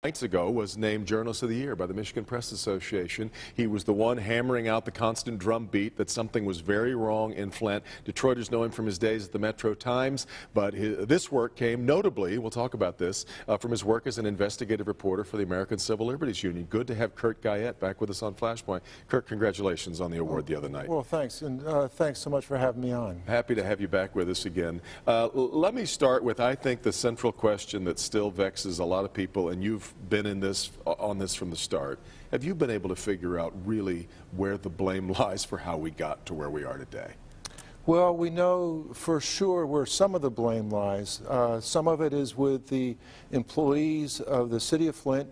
Nights ago was named Journalist of the Year by the Michigan Press Association. He was the one hammering out the constant drumbeat that something was very wrong in Flint. Detroiters know him from his days at the Metro Times, but this work came notably, we'll talk about this, from his work as an investigative reporter for the American Civil Liberties Union. Good to have Curt Guyette back with us on Flashpoint. Curt, congratulations on the award the other night. Well, thanks, and thanks so much for having me on. Happy to have you back with us again. Let me start with, I think, the central question that still vexes a lot of people, and you've been on this from the start. Have you been able to figure out really where the blame lies for how we got to where we are today? Well, we know for sure where some of the blame lies. Some of it is with the employees of the city of Flint,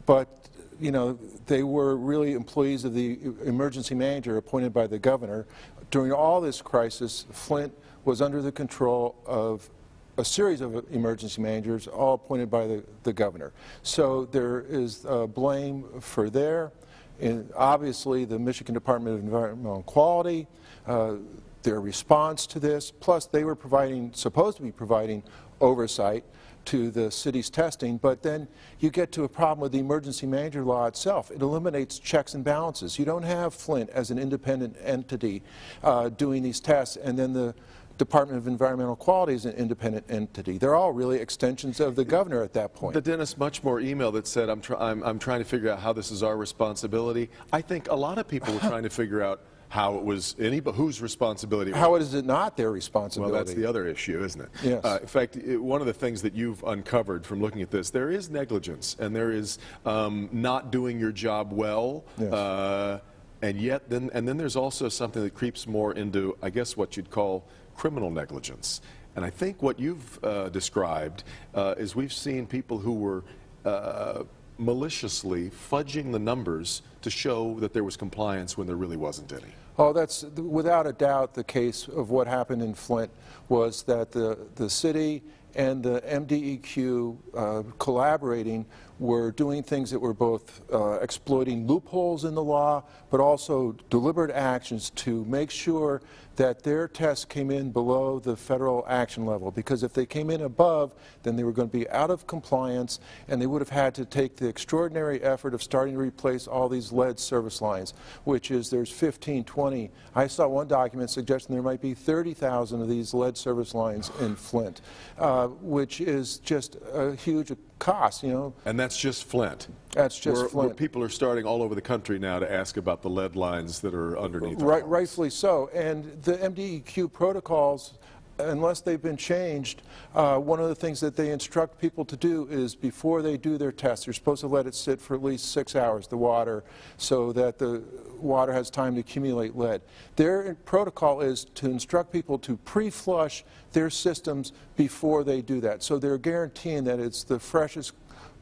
but you know, they were really employees of the emergency manager appointed by the governor. During all this crisis, Flint was under the control of a series of emergency managers, all appointed by the governor. So there is blame for there. And obviously, the Michigan Department of Environmental Quality, their response to this, plus they were supposed to be providing oversight to the city's testing, but then you get to a problem with the emergency manager law itself. It eliminates checks and balances. You don't have Flint as an independent entity doing these tests, and then the Department of Environmental Quality is an independent entity. They're all really extensions of the governor at that point. The Dennis Muchmore email that said, I'm trying to figure out how this is our responsibility. I think a lot of people were trying to figure out how it was whose responsibility. How is it not their responsibility? Well, that's the other issue, isn't it? Yes. In fact, one of the things that you've uncovered from looking at this, there is negligence, and there is not doing your job well. Yes. And then there's also something that creeps more into, I guess, what you'd call criminal negligence. And I think what you've described is we've seen people who were maliciously fudging the numbers to show that there was compliance when there really wasn't any. Oh, that's without a doubt the case of what happened in Flint, was that the city and the MDEQ collaborating were doing things that were both exploiting loopholes in the law, but also deliberate actions to make sure that their tests came in below the federal action level. Because if they came in above, then they were going to be out of compliance, and they would have had to take the extraordinary effort of starting to replace all these lead service lines, which is there's 15, 20. I saw one document suggesting there might be 30,000 of these lead service lines in Flint, which is just a huge cost, you know. And that's just Flint. That's just Flint. Where people are starting all over the country now to ask about the lead lines that are underneath. Rightfully so. And the MDEQ protocols, unless they've been changed, one of the things that they instruct people to do is before they do their test, you're supposed to let it sit for at least 6 hours, the water, so that the water has time to accumulate lead. Their protocol is to instruct people to pre-flush their systems before they do that. So they're guaranteeing that it's the freshest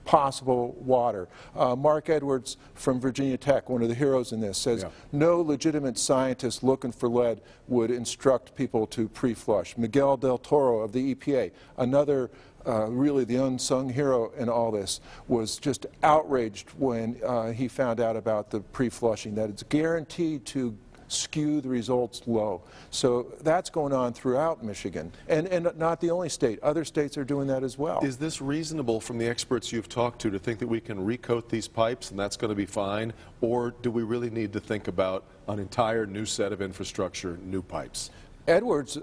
possible water. Mark Edwards from Virginia Tech, one of the heroes in this, says no legitimate scientist looking for lead would instruct people to pre-flush. Miguel Del Toro of the EPA, another really the unsung hero in all this, was just outraged when he found out about the pre-flushing, that it's guaranteed to skew the results low. So that's going on throughout Michigan, and not the only state. Other states are doing that as well. Is this reasonable from the experts you've talked to think that we can recoat these pipes and that's going to be fine, or do we really need to think about an entire new set of infrastructure, new pipes? Edwards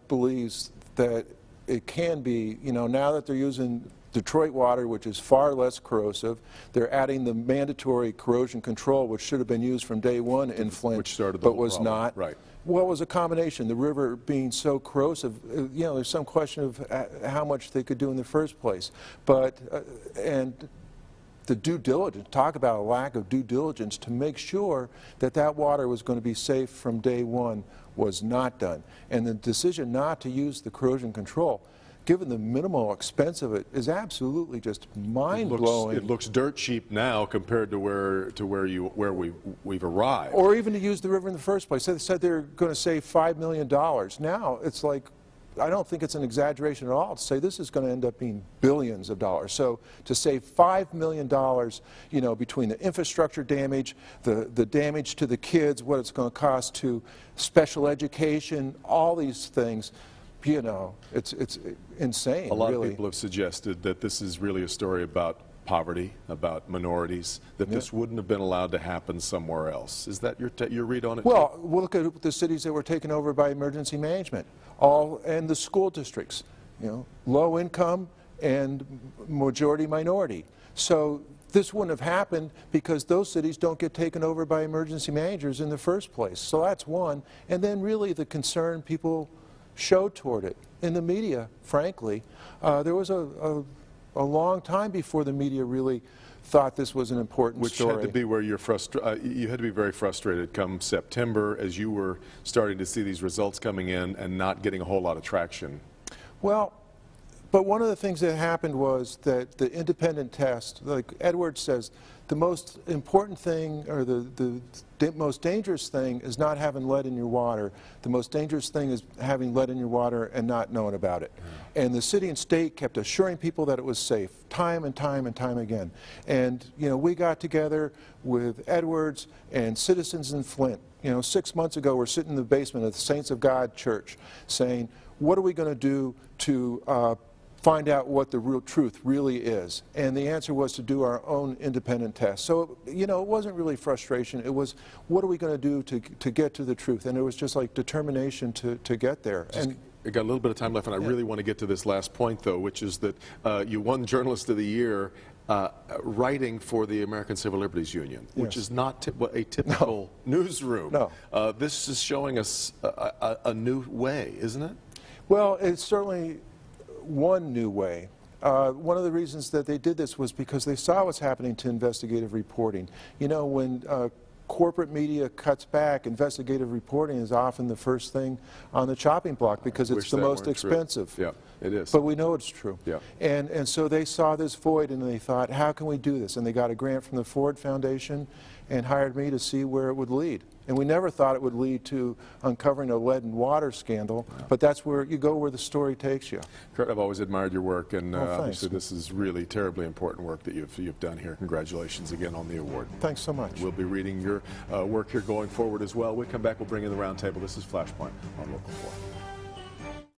believes that it can be, you know, now that they're using Detroit water, which is far less corrosive. They're adding the mandatory corrosion control, which should have been used from day one in Flint, which started the but was problem. not. Right. Well, it was a combination. The river being so corrosive, you know, there's some question of how much they could do in the first place. But, and the due diligence, talk about a lack of due diligence to make sure that that water was going to be safe from day one was not done. And the decision not to use the corrosion control, given the minimal expense of it, is absolutely just mind-blowing. It looks dirt cheap now compared to where we've arrived. Or even to use the river in the first place. They said they're going to save $5 million. Now it's like, I don't think it's an exaggeration at all to say this is going to end up being billions of dollars. So to save $5 million, you know, between the infrastructure damage, the damage to the kids, what it's going to cost to special education, all these things, you know, it's insane. A lot really. of people have suggested that this is really a story about poverty, about minorities, that this wouldn't have been allowed to happen somewhere else. Is that your read on it? Well, we'll look at the cities that were taken over by emergency management, and the school districts, low income and majority minority. So this wouldn't have happened because those cities don't get taken over by emergency managers in the first place. So that's one. And then really the concern people showed toward it. In the media, frankly, there was a long time before the media really thought this was an important story. Which had to be where you had to be very frustrated come September as you were starting to see these results coming in and not getting a whole lot of traction. Well, but one of the things that happened was that the independent test, like Edwards says, the most important thing, or the most dangerous thing, is not having lead in your water. The most dangerous thing is having lead in your water and not knowing about it. And the city and state kept assuring people that it was safe, time and time and time again. And we got together with Edwards and citizens in Flint. 6 months ago, we're sitting in the basement of the Saints of God Church, saying, "What are we going to do to find out what the real truth really is?" And the answer was to do our own independent test. So, it wasn't really frustration. It was, what are we going to do to get to the truth? And it was just like determination to get there. I got a little bit of time left, and I really want to get to this last point, though, which is that you won Journalist of the Year writing for the American Civil Liberties Union, which is not a typical newsroom. No. This is showing us a new way, isn't it? Well, it's certainly one new way. One of the reasons that they did this was because they saw what's happening to investigative reporting. When corporate media cuts back, investigative reporting is often the first thing on the chopping block because it's the most expensive. True. Yeah, it is. But we know it's true. Yeah. And so they saw this void and they thought, how can we do this? And they got a grant from the Ford Foundation and hired me to see where it would lead. And we never thought it would lead to uncovering a lead and water scandal, but that's where you go, where the story takes you. Curt, I've always admired your work, and obviously this is really terribly important work that you've done here. Congratulations again on the award. Thanks so much. We'll be reading your work here going forward as well. We'll come back, we'll bring in the roundtable. This is Flashpoint on Local 4.